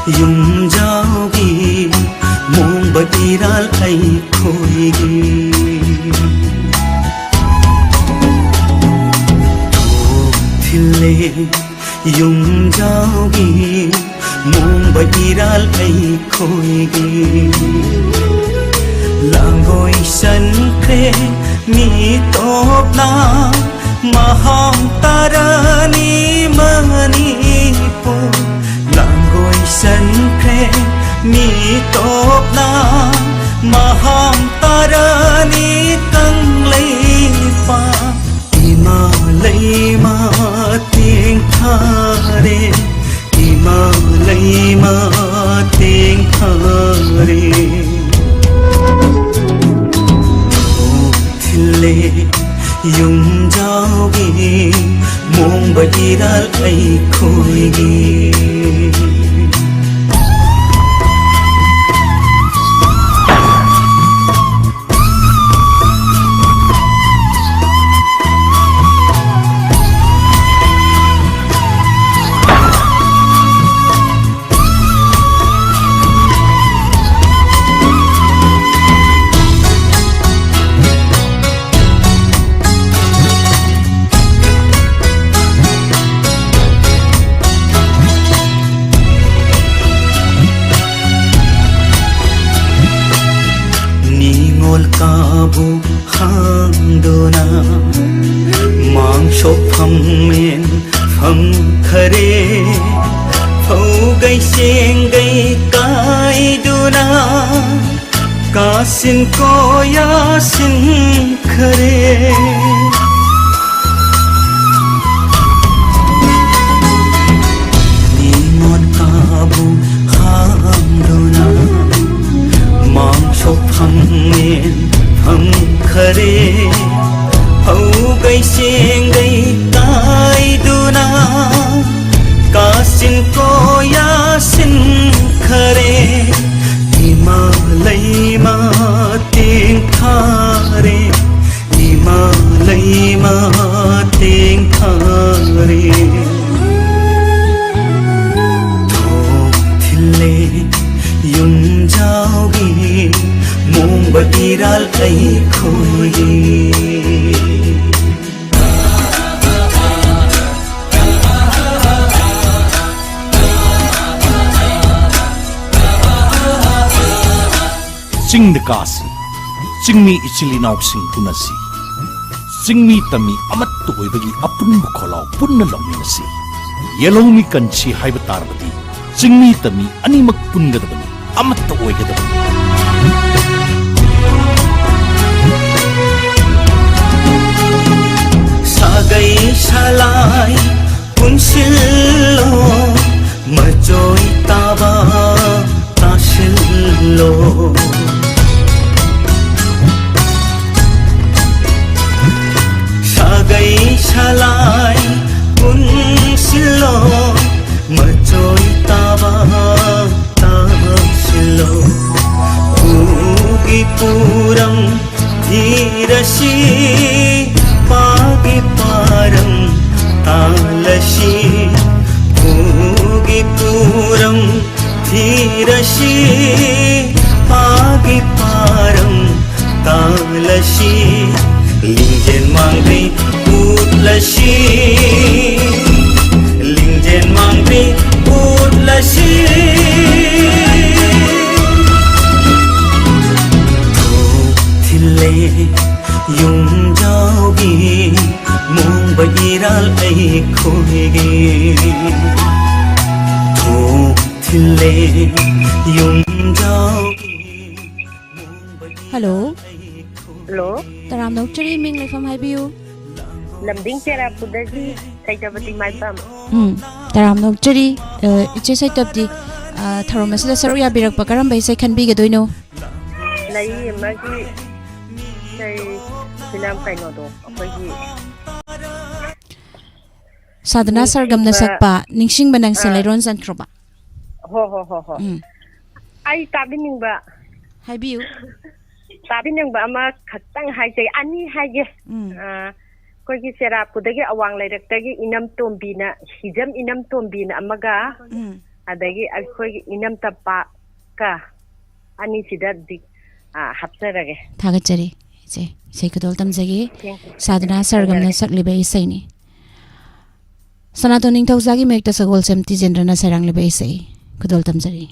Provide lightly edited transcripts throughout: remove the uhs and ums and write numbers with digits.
yung jaugi mong batiral ay khoigi thile yung jaugi mong batiral ay khoigi langoi san kre mi top na maham tarani mani po langoi san kre mi top na maham tarani kang lay pa imalay ma ting thare imalay ma ting thare thile yung jaugi mong batiral ay khoigi kabu hangdona mang shop pham men pham khare phau gai seng gai kai duna kasin ko ya sin khare ningon kabu hangdona mang shop pham men pham khare phau gai seng gai kai duna kasin ko ya sin khare himalay ma ting thare himalay ma ting thare thok thile yung jaugi mong batiral ay khoigi Ching Kasi Chingmi ichili nausing punasi Chingmi tami amattu oibagi apun bukolaw punna lawminasi Yelawmi kanchi haibatarbadi Chingmi tami animak pungadabani amattu oigadabani Sagay salay punsillo majoy taba tasillo Sagay salay punsillo majoy taba tasillo Ugi puram dhirasi pagi param talasi Ugi puram dhirasi pagi param talasi Lingjen mangri utlasi Lingjen mangri utlasi thile yung jaugi mong batiral ay khoigi thok thile yung jaugi Hello Hello Taram Doctor Ming Lai from Haibiu Lambing Chera Pudagi Saitapati Maipam Taram Doctor Iche Saitapti Tharomasida Saruya Birak Pakaram by Second Big Aduino Lai Magi Say Sinam Kainodo Akogi Sadhana Sargam na sakpa Ningsing Banang Saleron Santroba Ho Ay tabining ba Haibiu tabining ba ama khatang haijay ani haige kogi sera pudagi awang lairak tagi inam tombina hijam inam tombina amaga adagi akhoi inam tappa ka ani sida dik hapsarage थागतचरी इचे इसे कदोल तमजगी Thank you. साधना सरगमना सकलिबे इसैनी सनातन निंगथौजागी मेक्ता सगोल सेमती जेंद्रना सरंगलिबे इसै कदोल तमजरी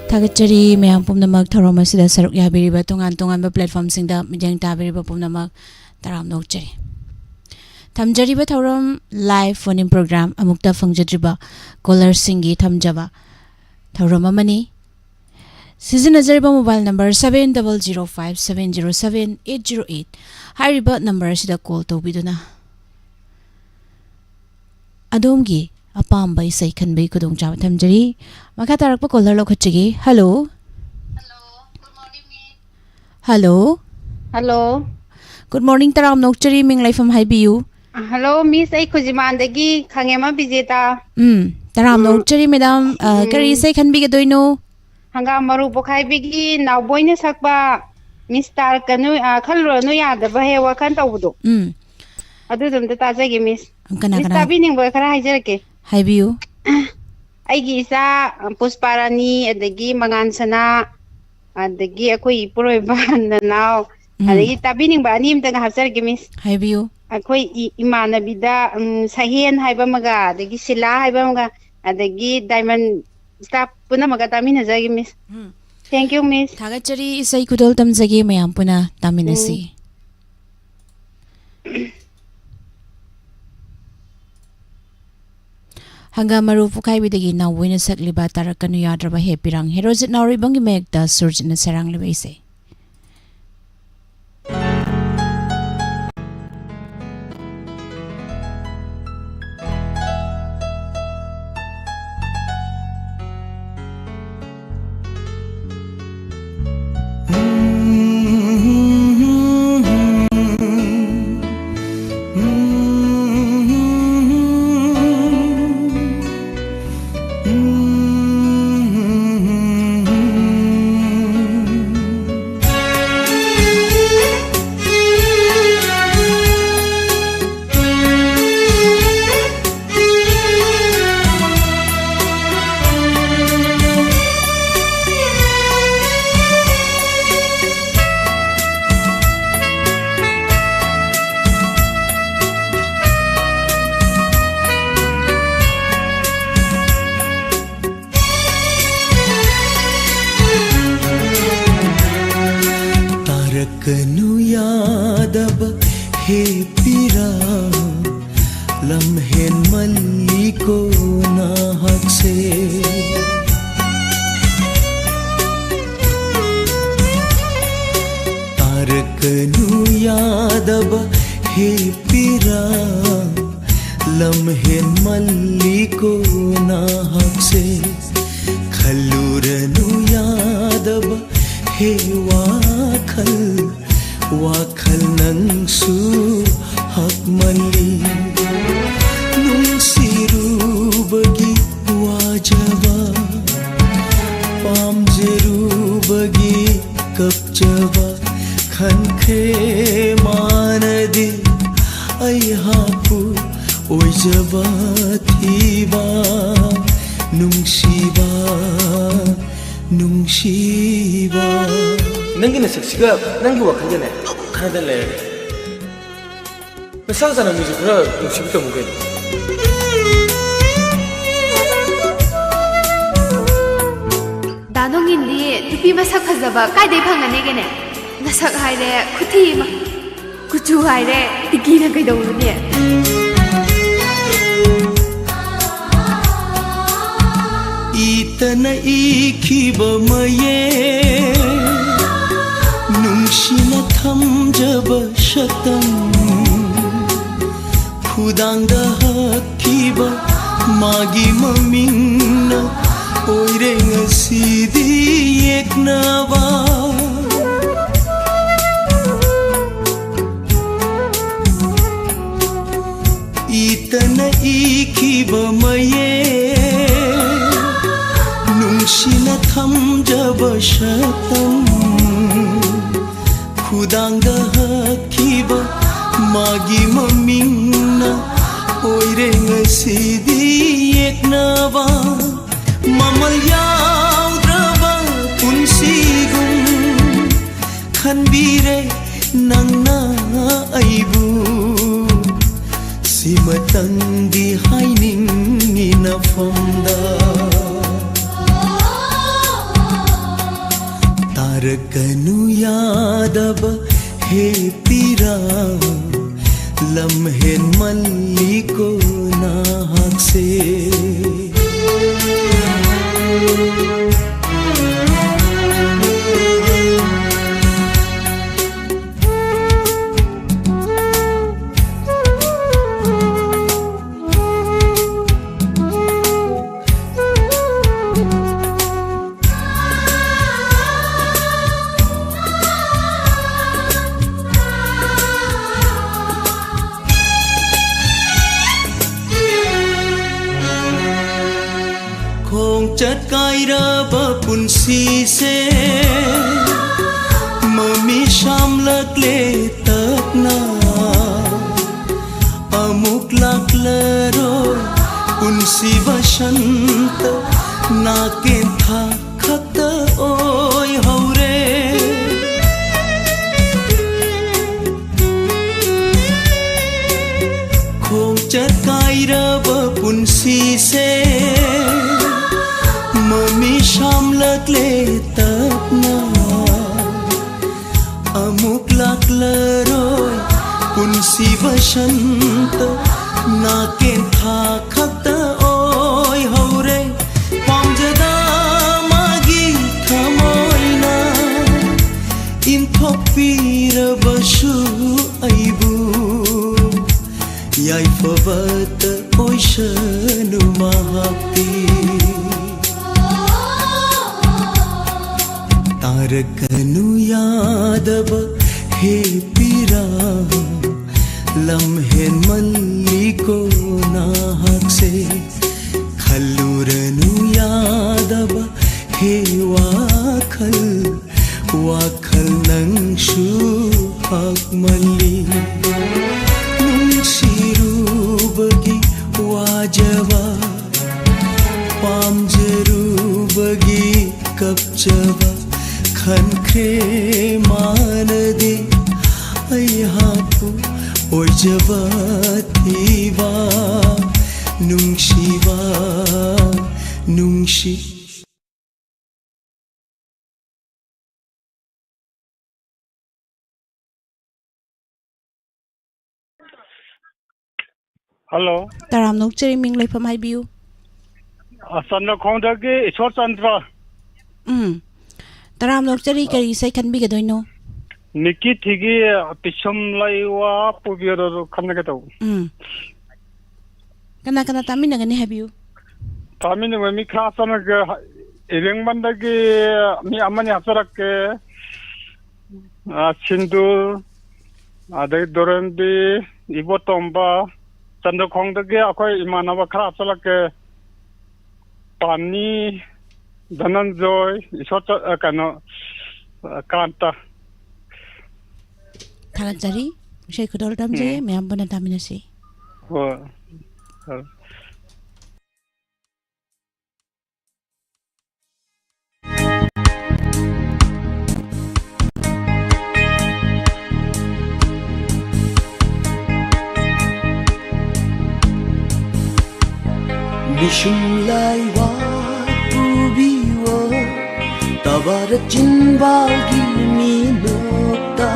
थागतचरी ma'am पुमनमक थौरम असिदा सरुक याबिरिबा तोंगान तोंगान platform सिंगदा मिजंग ताबिरिबा पुमनमक तराम नोकचरी थमजरिबा थौरम लाइव फोन इन प्रोग्राम अमुक्ता फंगजद्रिबा कॉलर सिंगी थमजबा थौरम अमनी सिजनजरिबा मोबाइल नंबर 7005707808 हारिबा नंबर सिदा कॉल तौबिदुना अदोमगी अपाम्बा इसै खनबै खुदोंग चाव थमजरी मखा तारकपा कॉलर लौखटचगी hello hello hello good morning तराम नोकचरी मिंग लाइफम हाइबियू हेलो मिस आई खुजिमानदगी खंगेमा बिजेता तराम नोकचरी मैडम करी इसै खनबिगदोइनो हंगाम मरु पोखाइबिगी नावबोइने सकबा मिस तारकनु खलरोनु यादबा हे वखन तौबदो अदुदुमते ताजगे मिस कना मिस कना ताबिनिंग खरा हाइजरके हाइबियू अꯩꯒꯤ ꯏꯆꯥ ꯄꯨꯁꯄꯥꯔꯥꯅꯤ ꯑꯗꯒꯤ ꯃꯉꯥꯟꯁꯅꯥ ꯑꯗꯒꯤ ꯑꯩꯈꯣꯏ ꯏꯄꯨꯔꯣꯏꯕ ꯅꯅꯥꯎ ꯑꯗꯒꯤ ꯇꯥꯕꯤꯅꯤꯡꯕ ꯑꯅꯤ ꯑꯃꯇꯪ ꯍꯥꯞꯆꯔꯒꯦ ꯃꯤꯁ हाइबियू ꯑꯩꯈꯣꯏ ꯏꯃꯥꯟꯅꯕꯤꯗ ꯁꯍꯦꯟ ꯍꯥꯏꯕ ꯑꯃꯒ ꯑꯗꯒꯤ ꯁꯤꯂꯥ ꯍꯥꯏꯕ ꯑꯃꯒ ꯑꯗꯒꯤ ꯗꯥꯏꯃꯟ ꯁ꯭ꯇꯥꯐ ꯄꯨꯝꯅꯃꯛꯀ ꯇꯥꯃꯤꯟꯅꯖꯒꯦ ꯃꯤꯁ ꯊꯦꯡꯛ ꯌू मिस थागतचरी इसै खुदोल तमजगे मैम पुना तामिनसी हंगामरु पुखाइबिदगी नावोइना सकलिबा तारकनु याद्रबा हे पिरांग हेरोजित नावरिबंगी मेकदा सुरजिना सरंग लेबैसे तारकनु यादब हे पिरा लम्हे मल्ली को नाहक से तारकनु यादब हे पिरा लम्हे मल्ली को नाहक से खलूरनु यादब हे वाखल वाखल नंगसु हक मल्ली नुंसिरुबगी वाजवा पामजरुबगी कपजवा खनखे मानदि ऐहापु ओइजवा थीबा नुंसिबा नुंसिबा नंगी नसक्सिगा नंगी वखलगने खरदन लेरे मसा जाना मुझे खरा नुंसिबि तमुगे दानोंगिंदी तुपी मसक फजबा कायदे फंगनेगेने नसक हाइरे खुथि मा कुचु हाइरे तिकीना कइदौने इतना इखिब मये नुंसिना थमजब शतम खुदांगा हकीब मागी ममिंगना ओइरे ngasidi yeknawa इतना इखिब मये नुंसिना थमजब शतम खुदांगा हकीब मागी ममिंगना ओइरे ngasidi yeknawa mamal yaudraba punsigum khanbire nangna aibu simatangdi haining ina famda तारकनु Yadav हे पीरा लम्हेन मल्ली को नाहक से चटकाइरबा पुन्सी से मम्मी शामलकले तकना अमुक लाकलरो पुन्सी वसंत नाके था खत ओय हौरे खों चटकाइरबा पुन्सी से मम्मी शामलकले तपना अमुक लाकलरोय पुन्सी वसंत नाके था खत ओय हौरे पामजदा मागी थमोयना इनथोपीरबसु अइबु याइफबत ओइसनु महापी तारकनु यादव हे पीरा लम्हेन मल्ली को नाहक से खल्लूरनु यादव हे वाखल वाखल नंगशु हक मल्ली नुंशिरुबगी वाजवा पामजरुबगी कपचवा खनखे मानदे अयहापु ओजबा थीवा नुंशिवा नुंशी हेलो ताराम नोकचरी मिंग लेफम हाइबियु असन्न खोंदगे ईश्वर चंद्र ताराम नोकचरी करी इसाई खनबिगदोइनो निकी थिगी पिछम लाइवा पुबियरो खनगे तो कना कना तामिनगने हाइबियु तामिन मी खासन गे इरेंग बंदगे मी अमनी हसरके सिंदूर आदे दोरंबी इबोतोंबा चंद्रखोंदगे अखोय इमानबा खरा हसलके पानी धनंजय ईश्वर कनो कांता थागतजरी इसाई खुदोल दामजे मैम बना दामिनसि हो Bishumlai wa pubiwa Tawara jinbagi minokta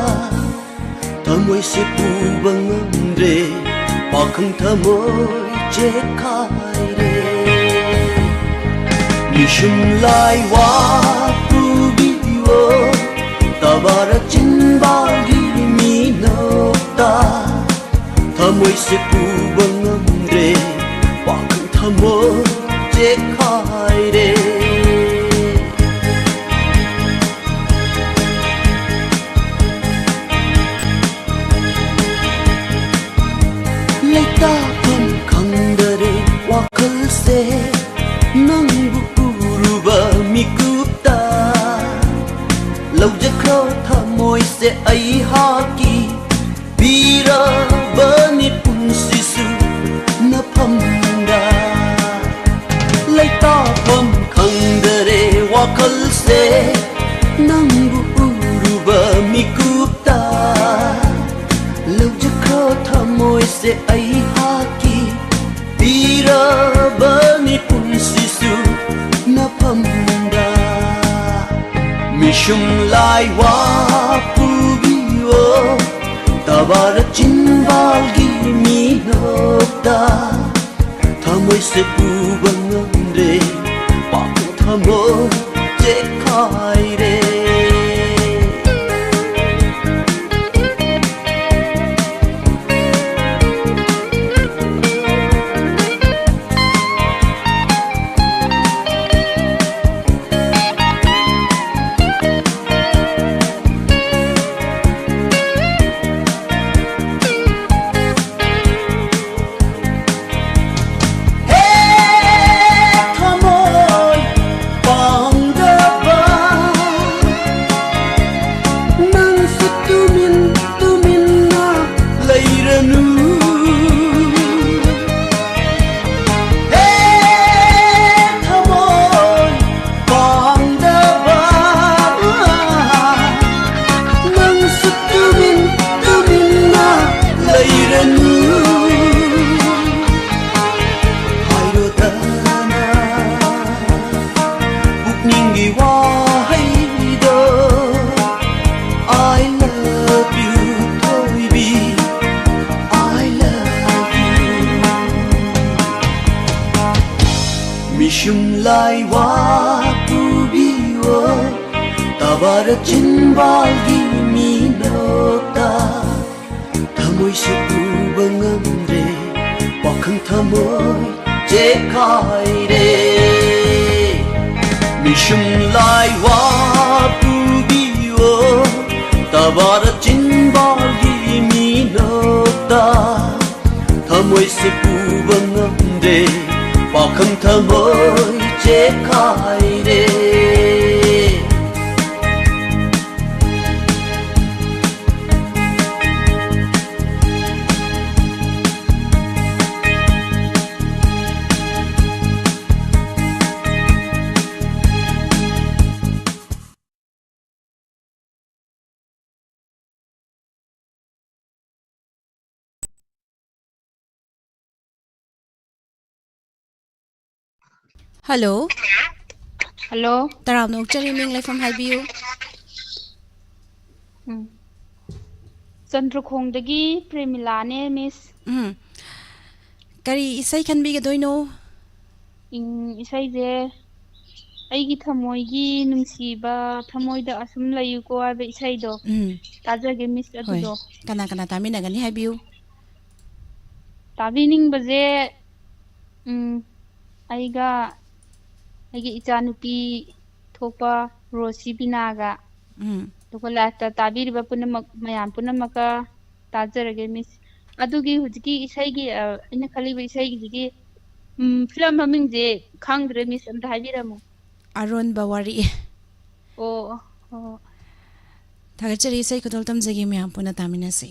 Tamoy se pubang andre Pakang tamoy jekai re Bishumlai wa pubiwa Tawara jinbagi minokta Tamoy se pubang andre Pakang tamoy jekai re Leita pun kandare wakal se Nangbu uruba mikupta Lauja krau tamoy se ai haki Bira banit pun sisu na pamda Leita pun kandare wakal se Nangbu uruba mikupta Lauja krau tamoy se ai haki Bira banit pun sisu na pamda मिशुम लाइवा पुबियो तबार चिंबालगी मिनोक्ता थमोय से पुबंगमरे पाक थमोय जेखाइरे मिशुम लाइवा पुबियो तबार चिंबालगी मिनोक्ता थमोय से पुबंगमरे पाखं थमोय जेखाइरे मिशुम लाइवा पुबियो तबार चिंबालगी मिनोक्ता थमोय से पुबंगमरे पाखं थमोय जेखाइरे hello hello तराम नोकचरी Ming लेफम हाइबियो चंद्रखोंदगी प्रेमिलाने miss करी इसै खनबिगदोइनो इसाइजे ꯑꯩꯒꯤ ꯊꯃꯣꯏꯒꯤ ꯅꯨꯡꯁꯤꯕ ꯊꯃꯣꯏꯗ ꯑꯁꯨꯝ ꯂꯩꯌꯨꯀꯣ ꯍꯥꯏꯕ ꯏꯁꯩꯗꯣ ꯇꯥꯖꯒꯦ ꯃꯤꯁ ꯑꯗꯨꯗꯣ ꯀꯅꯥ ꯀꯅꯥ ꯇꯥꯃꯤꯟꯅꯒꯅꯤ ꯍꯥꯏꯕꯤꯌꯨ ꯇꯥꯕꯤꯅꯤꯡꯕꯁꯦ ꯑꯩꯒ ꯑꯩꯒꯤ ꯏꯆꯥꯅꯨꯄꯤ ꯊꯣꯛꯄ ꯔꯣꯁꯤ ꯕꯤꯅꯥꯒ ꯑꯗꯨꯒ ꯂꯥꯏꯐꯇ ꯇꯥꯕꯤꯔꯤꯕ ꯄꯨꯝꯅꯃꯛ ꯃꯌꯥꯝ ꯄꯨꯝꯅꯃꯛꯀ ꯇꯥꯖꯔꯒꯦ ꯃꯤꯁ ꯑꯗꯨꯒꯤ ꯍꯧꯖꯤꯛꯀꯤ ꯏꯁꯩꯒꯤ ꯑꯩꯅ ꯈꯜꯂꯤꯕ ꯏꯁꯩꯒꯤꯁꯤꯒꯤ ꯐꯤꯂꯝ ꯃꯃꯤꯡꯁꯦ ꯈꯪꯗ꯭ꯔꯦ ꯃꯤꯁ ꯑꯝꯇ ꯍꯥꯏꯕꯤꯔꯝꯃꯨ ꯑꯔꯣꯟꯕ ꯋꯥꯔꯤ ꯑꯣ ꯊꯥꯒꯠꯆꯔꯤ ꯏꯁꯩ ꯈꯨꯗꯣꯜ ꯇꯝꯖꯒꯦ ꯃꯌꯥꯝ ꯄꯨꯟꯅ ꯇꯥꯃꯤꯟꯅꯁꯤ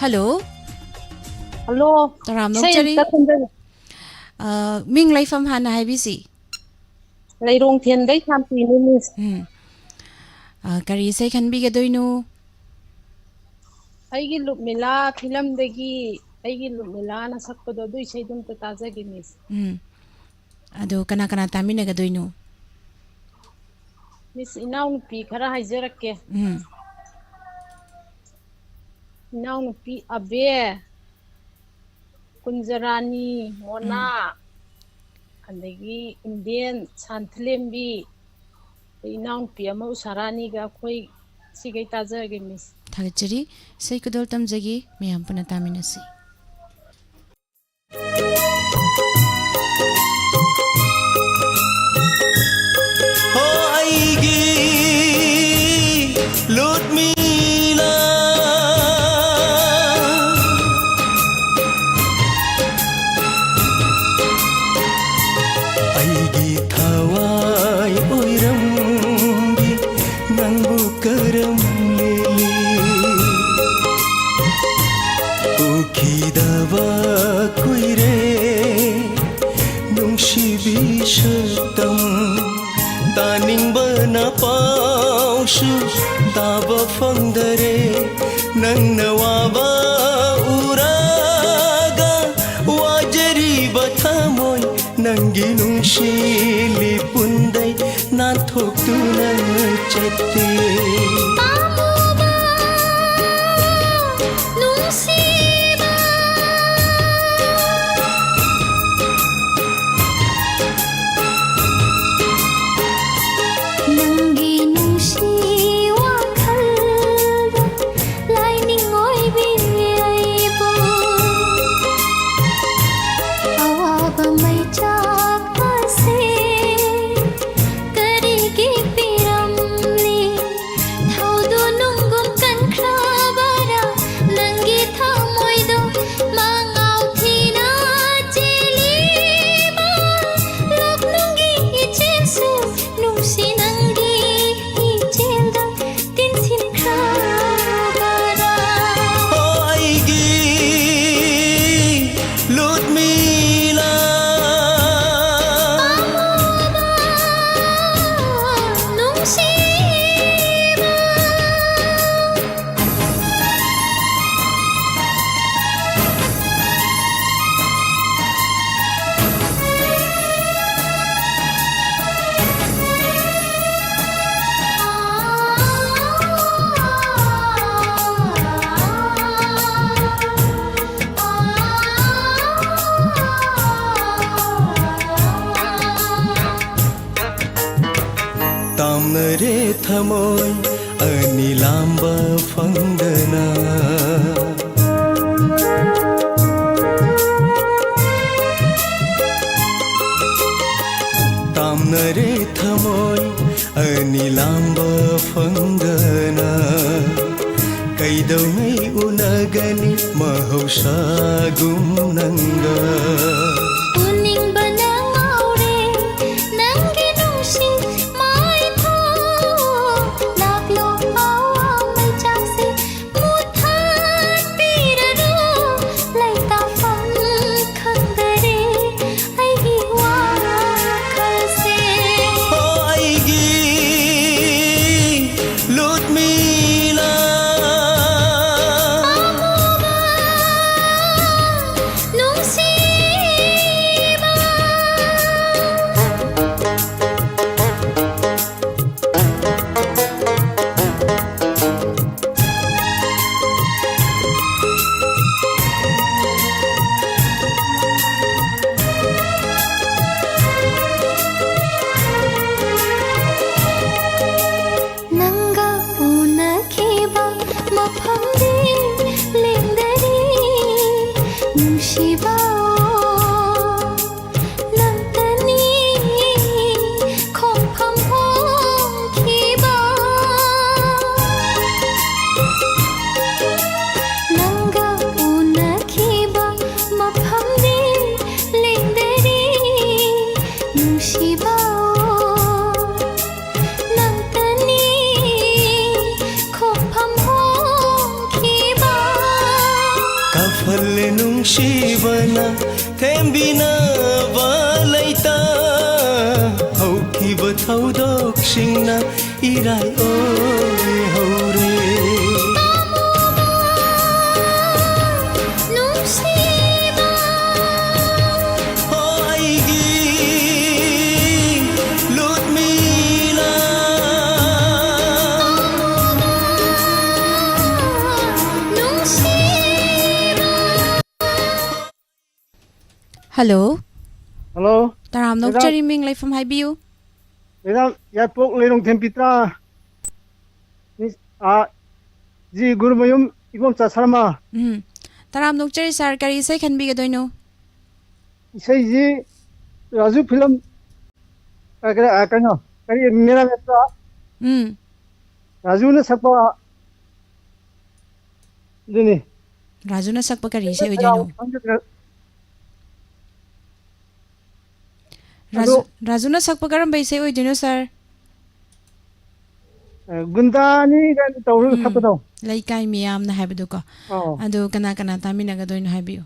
हेलो हेलो तराम नोकचरी मिंग लाइफम हाना हाइबिसी लेरोंग थेनदै थामपीनि मिस करी इसे खनबिगदोइनो ꯑꯩꯒꯤ ꯂꯨꯞꯃꯤꯂꯥ ꯐꯤꯂꯝꯗꯒꯤ ꯑꯩꯒꯤ ꯂꯨꯞꯃꯤꯂꯥꯅ ꯁꯛꯄꯗꯣ ꯑꯗꯨ ꯏꯁꯩꯗꯨ ꯑꯝꯇ ꯇꯥꯖꯒꯦ ꯃꯤꯁ ꯑꯗꯣ ꯀꯅꯥ ꯀꯅꯥ ꯇꯥꯃꯤꯟꯅꯒꯗꯣꯏꯅꯣ ꯃꯤꯁ ꯏꯅꯥꯎꯅꯨꯄꯤ ꯈꯔ ꯍꯥꯏꯖꯔꯛꯀꯦ ꯏꯅꯥꯎꯅꯨꯄꯤ ꯑꯕꯦ ꯀꯨꯟꯖꯔꯥꯅꯤ ꯃꯣꯅꯥ ꯑꯗꯒꯤ ꯏꯟꯗꯤꯌꯟ ꯁꯥꯟꯊꯂꯦꯝꯕꯤ ꯏꯅꯥꯎꯅꯨꯄꯤ ꯑꯃ ꯎꯁꯥꯔꯥꯅꯤꯒ ꯑꯩꯈꯣꯏ ꯁꯤꯒꯩ ꯇꯥꯖꯔꯒꯦ ꯃꯤꯁ थागचरी इसे कुदोल तमजगी मैम पुनः तामिनसी हो आईगी लुटमीला आईगी थावाई ओइरमगी नंगु करम उखिदवा कुइरे नुंशिबी शतम तानिंगबना पाउशु ताबा फंगदरे नंगना वाबा उरागा वाजरी बथामोय नंगी नुंशिली पुंदै नाथोक्तु नंग चते तामरे थमोय अनिलांबा फंगना तामरे थमोय अनिलांबा फंगना कैदौनै उनगनि महौसागुम नंगा ꯋꯥꯐꯜ ꯅꯨꯡꯁꯤꯕꯅ ꯊꯦꯝꯕꯤꯅꯕ ꯂꯩꯇ ꯍꯧꯈꯤꯕ ꯊꯧꯗꯣꯛꯁꯤꯡꯅ 이랄 오래오래 어이기 룻미나 Hello. Hello. Taram nok chari ming lai from Haibiu. Madam, ya pok lerong tempitra. Ji guru mayum ibom cha sarma. Taram nok chari sar kari sai khan bi ga doino. Isai ji Raju film kari mera meta. Raju na sakpa dini. Raju na sakpa kari sai oi doino. Raju na sakpa karam bai sai oi doino sir. Gundani ga tawru sakpa daw. Lai kai miyam na haibdu ko. Adu kana kana tamina ga doino haibiu.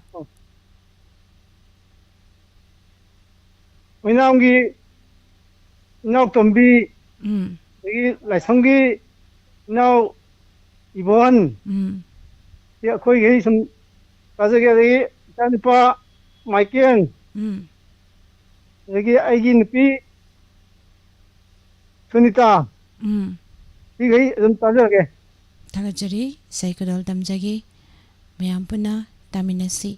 Winamgi inaw tombi agi laisanggi inaw ibon ya khoi ge sum kajage agi tanipa Michael agi aigi nupi Sunita gai dum tajage Tagajari sai kodol tamjagi mayam puna taminasi.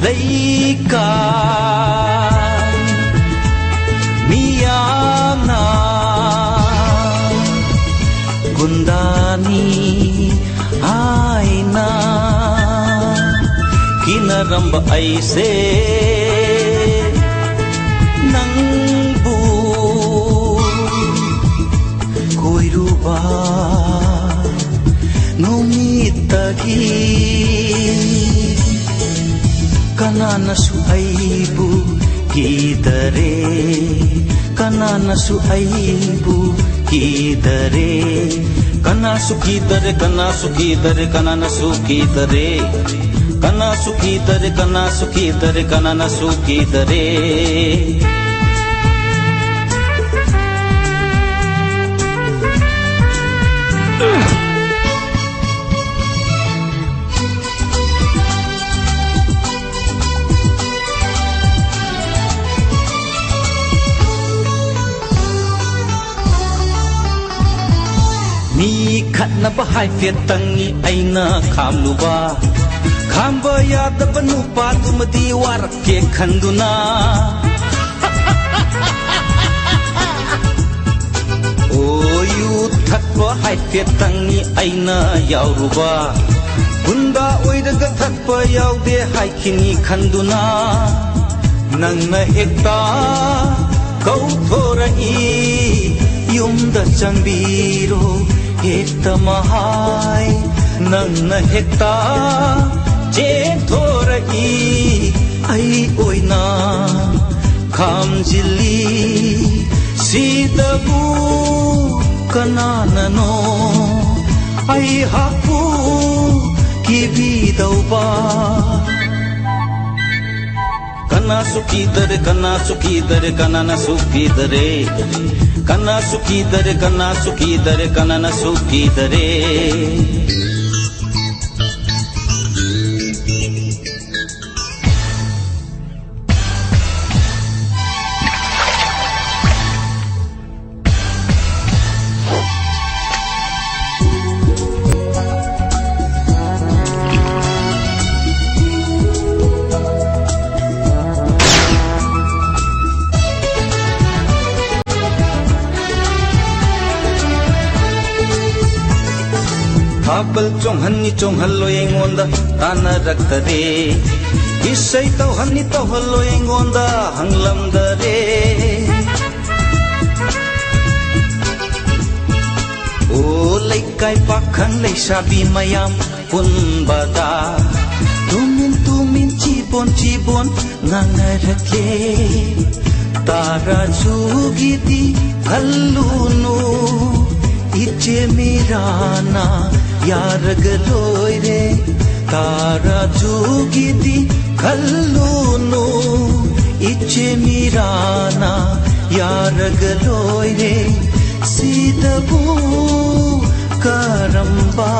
Leikan miyamna gundani aina kinaramba aise nangbu koiruba numitagi kananasu aibu kidare kananasu aibu kidare kanasu kidare kanasu kidare kananasu kidare kanasu kidare kanasu kidare kananasu kidare mi khatna ba hai fet tangi aina khamluba khamba yada banu pa tumdi war ke khanduna o yu thakwa hai fet tangi aina yauruba gunda oidaga thakpa yaude hai khini khanduna nangna hekta kau thorai yumda chambiro hekta mahai nangna hekta che thorai ai oina khamjili sidabu kanana no ai hapu kibidauba kana sukidare kana sukidare kanana sukidare kana sukidare kana sukidare kanana sukidare Habal chonghani chonghalo engonda tana raktare isai tauhani tauhalo engonda hanglamdare लेकाय पाखंग लेसाबी मयाम पुनबदा Tumin Tumin चिबोन चिबोन ngangarake tara jugidi hallunu iche mirana yaragaloire tara jugidi hallunu iche mirana yaragaloire sidabu karamba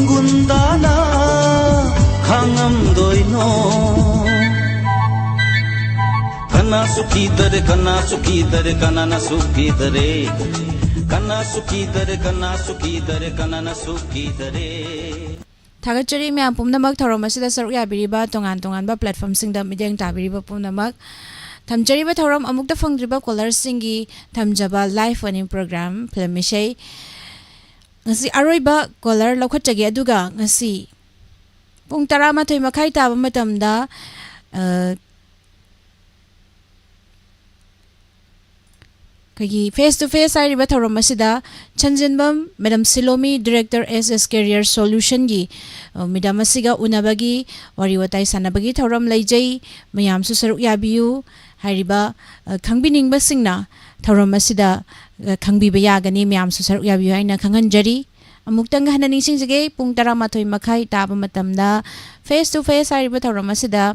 gundana khangam doino kana sukhi dare kana na sukhi dare kana sukhi dare kana na sukhi dare Thagachari me apumnamak thoromasida saruk yabiriba tongan ba platform singda mideng tabiriba pumnamak thamjariba thorom amukta phangriba caller singi thamjaba live phone program filmishai ngasi aroiba caller lokhatjage aduga ngasi pung 12 makhai taba matamda kagi face to face ariba thoramasida chanjinbam madam Silomi director SS career solution gi midam asiga unabagi wariwatai sanabagi thoram leijai mayam su saruk yabiu hariba khangbining basingna thoramasida khangbiba yagani mayam su saruk yabiu aina khanganjari amuktang hanani singjage pung 12 makhai taba matamda face to face ariba thoramasida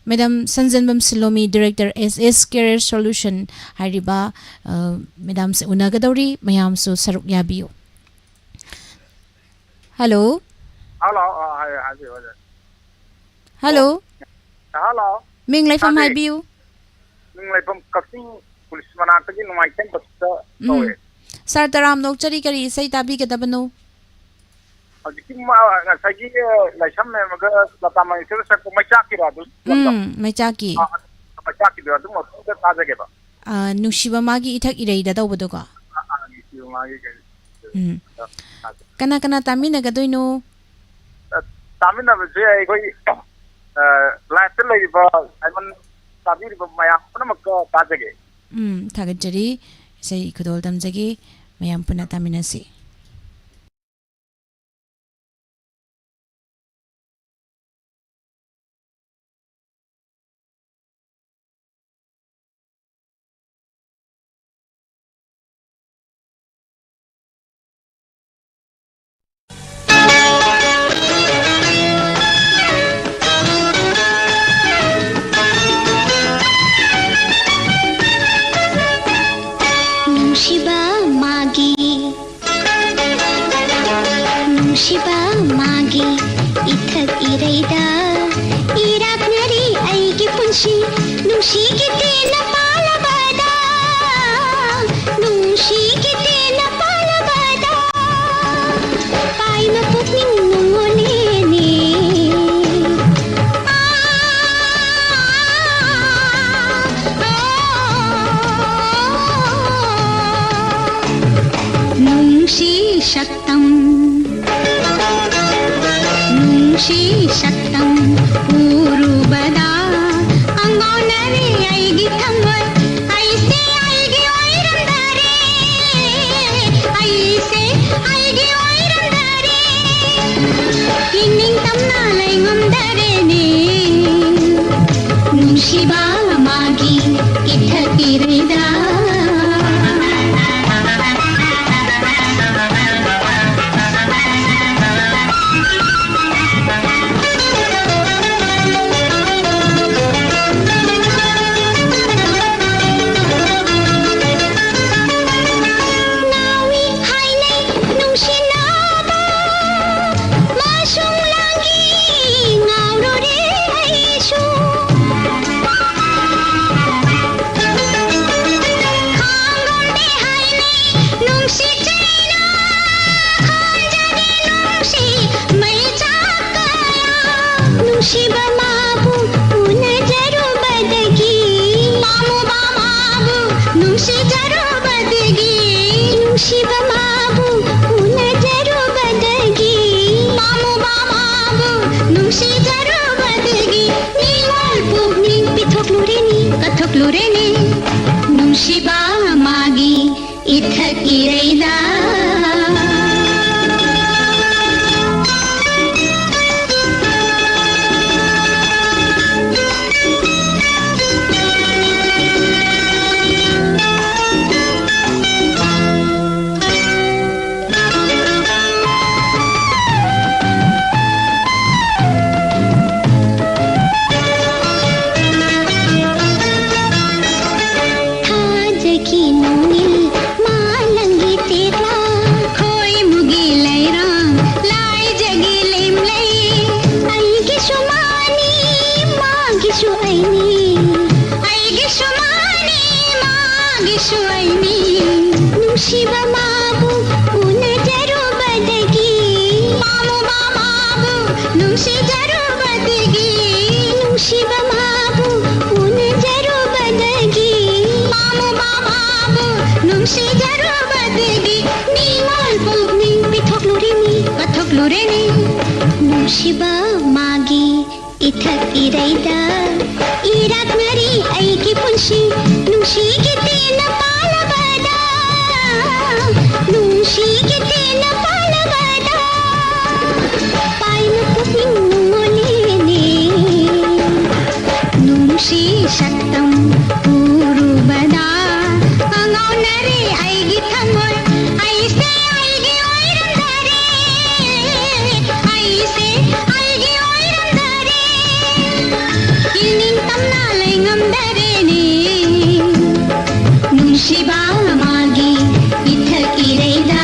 Madam Sanjanbam Silomi Director SS Career Solution hariba Madam se unagadori mayam su saruk yabiu Hello Hello Ming lai fam habiu Ming lai fam Kasing Police manatagi numaitan basta towe Sir taram nok chari kari sai tabi kadabano Sagi laisam me maga latama isir sa ko machaki radu machaki radu mo ta tajage ba nushiba magi ithak ireida dawbodo ko kana tamina gadoino tamina je koi last lai ba aiman tabir ba maya puna mak tajage thagajari sai khudol tamjagi mayam puna tamina si Shiba magi ithak ireida मी नुशिबा माबू उनजरो बदगी मामू मामाबू नुशिजरो बदगी नुशिबा माबू उनजरो बदगी मामू मामाबू नुशिजरो बदगी नी मालबू नी पिथोकलुरे नी पथोकलुरे नी नुशिबा मागी इथक इरैदा Iraq मरी ऐकी Punshi नुशी कितेन पालबदा नुशी कितेन पालबदा pine पुपिन नुमोलेने नुशी शक्तम पुरुबदा अंगाव नरे ऐगी थमोय ऐसे ऐगी ओइरंदरे ऐसे ऐगी ओइरंदरे inning तमना लेंगम दरेने नुशिबा मागी इथक इरेदा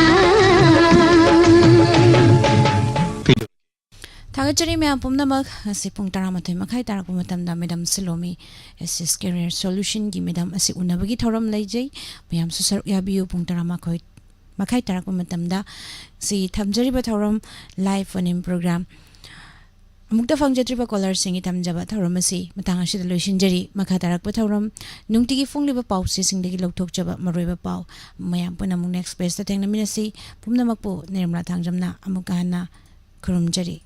थागचरी मैं पुमनमक असि पुंग 12 मखाई तारक मतमदा madam Silomi SS career solution की मैडम असि उनबगी थौरम लैजै मैम सुसर याबियो पुंग 12 मखाई तारक मतमदा सि थमजरिबा थौरम लाइव फोन इन प्रोग्राम अमुक्ता फंगजत्रिबा कॉलर सिंगी थमजबा थौरम असि मतंग असिदा लोइसिनजरी मखा तारक थौरम नुंगतिगी फुंगलिबा पाउसे सिंगदगी लौथोकजबा मरोइबा पाउ मैम पुनमु नेक्स्ट पेज ता थेंगनमिनसि पुमनमकपु निर्मला थांगजमना अमुका हना खुरुमजरी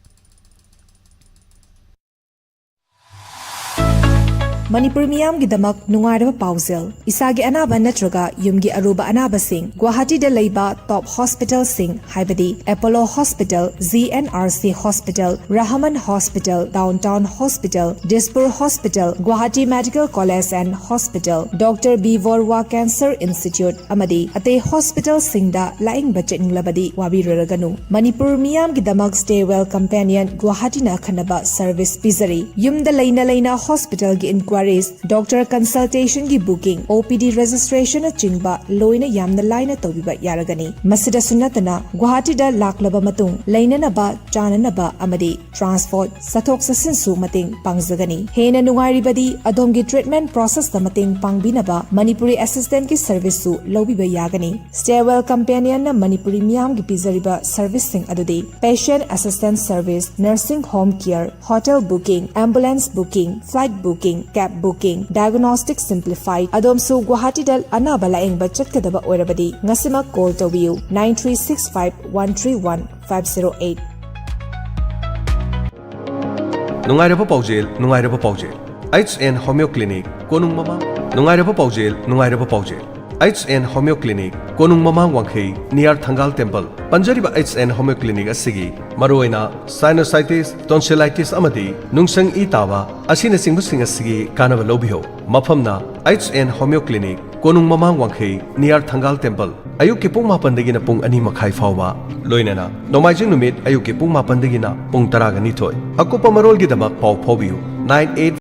मणिपुर मियाम की दमक नुंगाइरब पाउजेल इसागी अनाबा नत्रगा युमगी अरुबा अनाबा सिंह गुवाहाटी दा लैबा टॉप हॉस्पिटल सिंह हाइबदी Apollo hospital GNRC hospital Rahman hospital downtown hospital Dispur hospital Guwahati medical college and hospital doctor B Borooah cancer institute अमदी अते हॉस्पिटल सिंह दा लाइंग बचनिंगलबदी वाबिरगनु मणिपुर मियाम की दमक स्टे वेल कंपेनियन गुवाहाटी ना खनबा सर्विस पिजरी युम दा लैना हॉस्पिटल की डॉक्टर कंसल्टेशन की बुकिंग OPD रजिस्ट्रेशन चिंबा लोइना यामना लाइना तौबिबा यारगनी मसिदा सुनतना गुवाहाटी दा लाकलबा मतुंग लैननबा चाननबा अमदी ट्रांसपोर्ट सथोक ससिनसु मतिंग पांगजगनी हेना नुंगाइरिबदी अदोमगी ट्रीटमेंट प्रोसेस दा मतिंग पांगबिनबा मणिपुरी असिस्टेंट की सर्विस सु लौबिबा यागनी स्टेवेल कंपेनियन ना मणिपुरी मियाम की पिजरिबा सर्विस सिंग अदुदी patient assistant service nursing home care hotel booking ambulance booking flight booking booking diagnostic simplified अदोमसु Guwahati दल अनाबा lying बचतकदबा ओरबदी ngasimak call tawbiu 9365131508 Nungairaba paujel HN Homeo Clinic Konung Mama Nungairaba paujel HN Homeo Clinic Konung Mamang Wangkhei near Thangal Temple Panjariba HN Homeo Clinic asigi maroina sinusitis tonsillitis amadi nungsang itawa asina singbusing asigi kanaba lobihyo mafamna HN Homeo Clinic Konung Mamang Wangkhei near Thangal Temple ayuk ki pung 9 dagina pung 2 makhai fawba loinana nomaijing numit ayuk ki pung 9 dagina pung 10 ga nithoi akupa marol gi damak paw phobiu 98